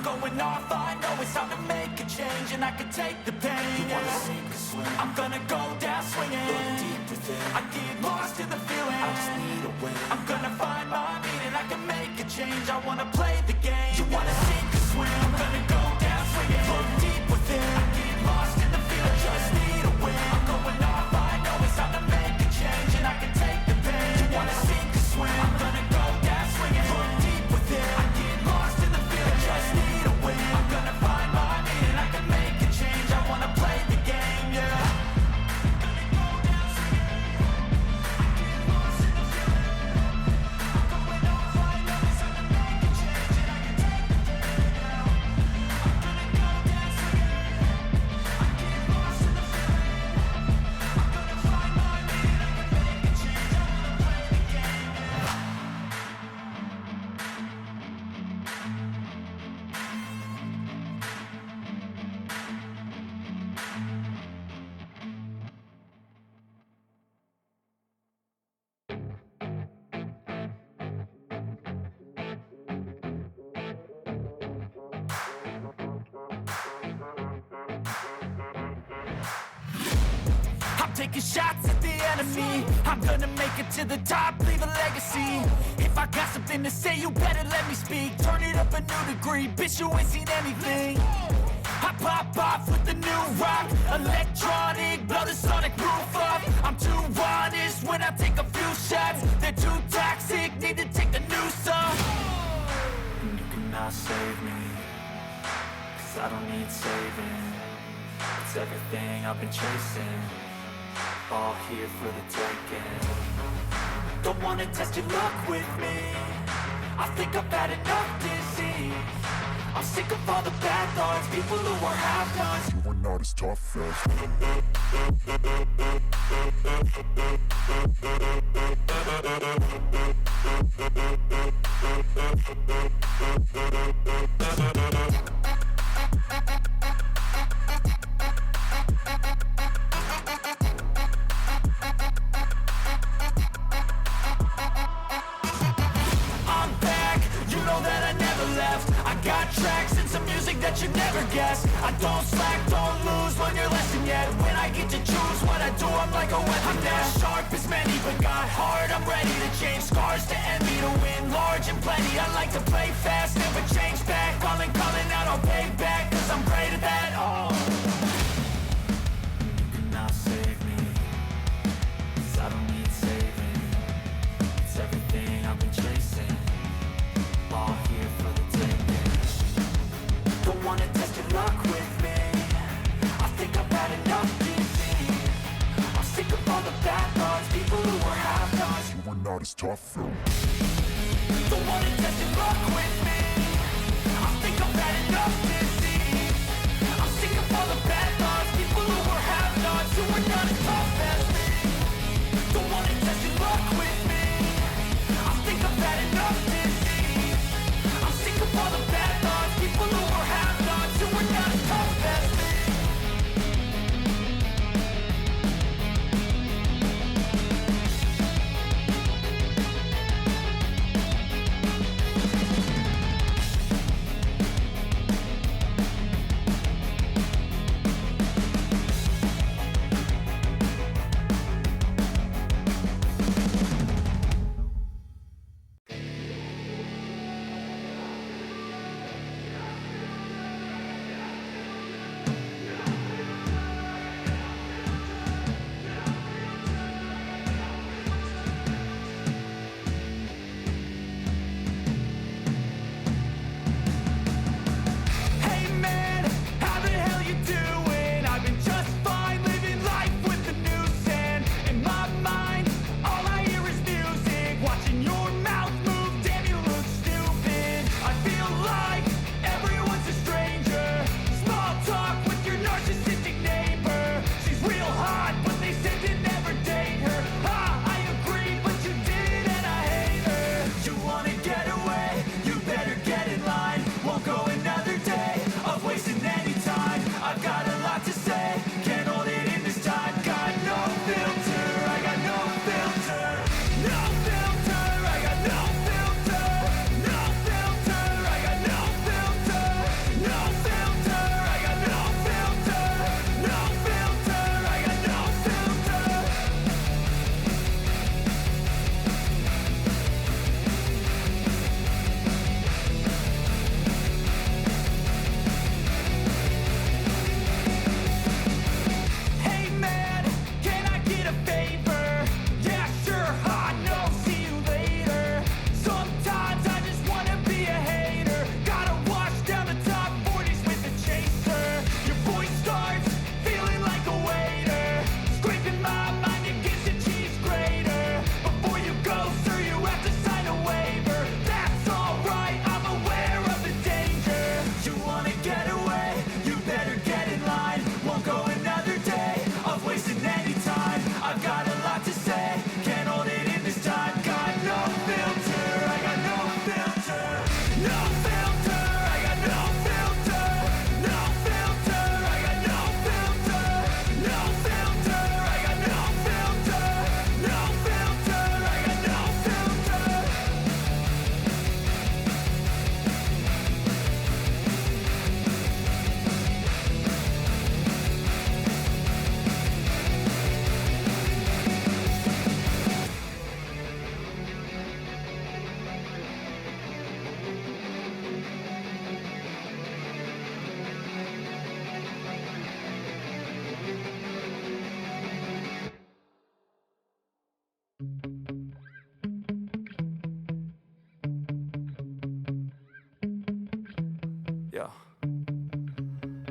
going off, I know it's time to make a change, and I can take the pain. You wanna sink or swim? I'm gonna go down swinging. Look deep within. I get lost in the feeling. I just need a win. I'm gonna find my meaning. I can make a change. I wanna play the game. You wanna sink or swim? I'm gonna go down swinging. Look deep within. I get lost in the feeling. I just need a win. I'm going off. I know it's time to make a change, and I can take the pain. You wanna sink or swim? I'm gonna go down swinging. Look deep within. I get lost in the feeling. I just need a win. I'm gonna find my meaning. I can make a change. I wanna play the game. Yeah. Taking shots at the enemy. I'm gonna make it to the top, leave a legacy. If I got something to say, you better let me speak. Turn it up a new degree, bitch, you ain't seen anything. I pop off with the new rock, electronic, blow the sonic roof up. I'm too honest when I take a few shots. They're too toxic, need to take the new song. And you cannot save me, 'cause I don't need saving. It's everything I've been chasing, all here for the taking. Don't wanna test your luck with me, I think I've had enough disease. I'm sick of all the bad thoughts, people who are half-nots. You are not as tough as that you never guess. I don't slack, don't lose, learn your lesson yet. When I get to choose what I do, I'm like a weapon. I'm not sharp as many, but got heart. I'm ready to change scars to envy, to win large and plenty. I like to play fast, never change back. Calling out, I'll pay back, 'cause I'm great at that. Oh, you cannot save me, 'cause I don't need saving. It's everything I've been chasing, all here for the taking. Don't wanna test your luck with me, I think I've had enough disease. I'm sick of all the bad thoughts, people who are half-nots. you are not as tough though. Don't wanna test your luck with me, I think I've had enough disease. I'm sick of all the bad thoughts, people who are half-nots, who are not as tough as me. Don't wanna test your luck with me, I think I've had enough disease. I'm sick of all the bad thoughts, people who are half-nots, who are not as tough as me.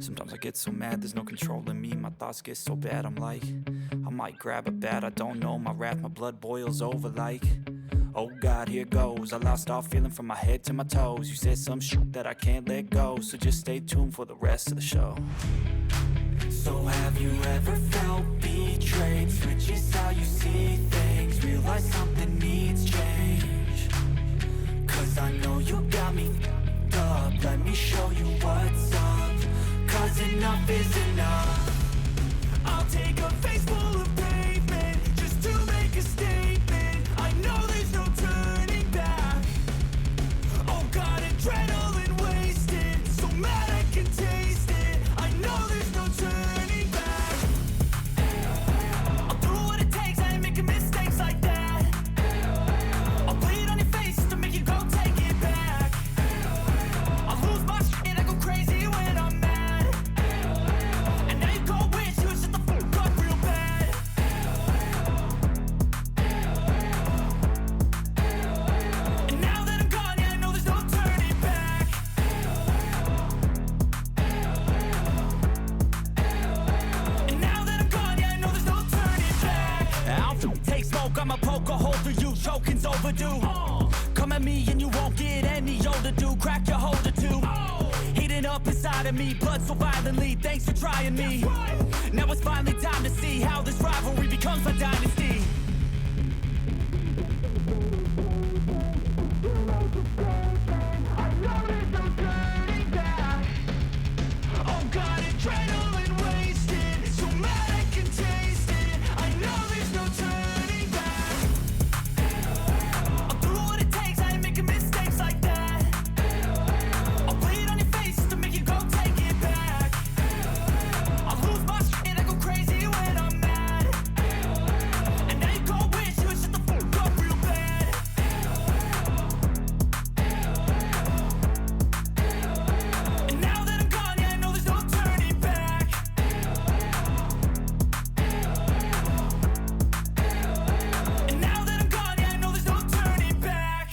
Sometimes I get so mad, there's no controlling me. My thoughts get so bad, I'm like, I might grab a bat, I don't know. My wrath, my blood boils over like, oh God, here goes. I lost all feeling from my head to my toes. You said some shit that I can't let go, so just stay tuned for the rest of the show. So have you ever felt betrayed? Switches how you see things, realize something needs change. Cause I know you got me f***ed up, let me show you what's up. Cause enough is enough. I'll take a face full of pavement just to make a statement. I know there's no turning back. Oh God, adrenaline wasted, so mad I can taste it. I know there's no turning back. I'll do what it takes, I ain't making mistakes like that. I'll bleed on your face to make you go take it back. I'll lose my shit, I go crazy when I'm mad. And now you go wish you would shut the fuck up real bad. And now that I'm gone, yeah, I know there's no turning back. And now that I'm gone, yeah, I know there's no turning back. I'll take smoke, I'ma poke a hole through you, choking's overdue. Come at me and you won't get any older, dude. Crack your holder too. Heating up inside of me, blood so violently. Thanks for trying me. Now it's finally time to see how this rivalry becomes a dynasty. I know there's no turning back. Oh God, adrenaline wasted, so mad I can taste it. I know there's no turning back. I'll do what it takes, I ain't making mistakes like that. I'll bleed on your face to make you go take it back. I'll lose my shit, I go crazy when I'm mad. And now you go wish you would shut the fuck up real bad. And now that I'm gone, yeah, I know there's no turning back. And now that I'm gone, yeah, I know there's no turning back.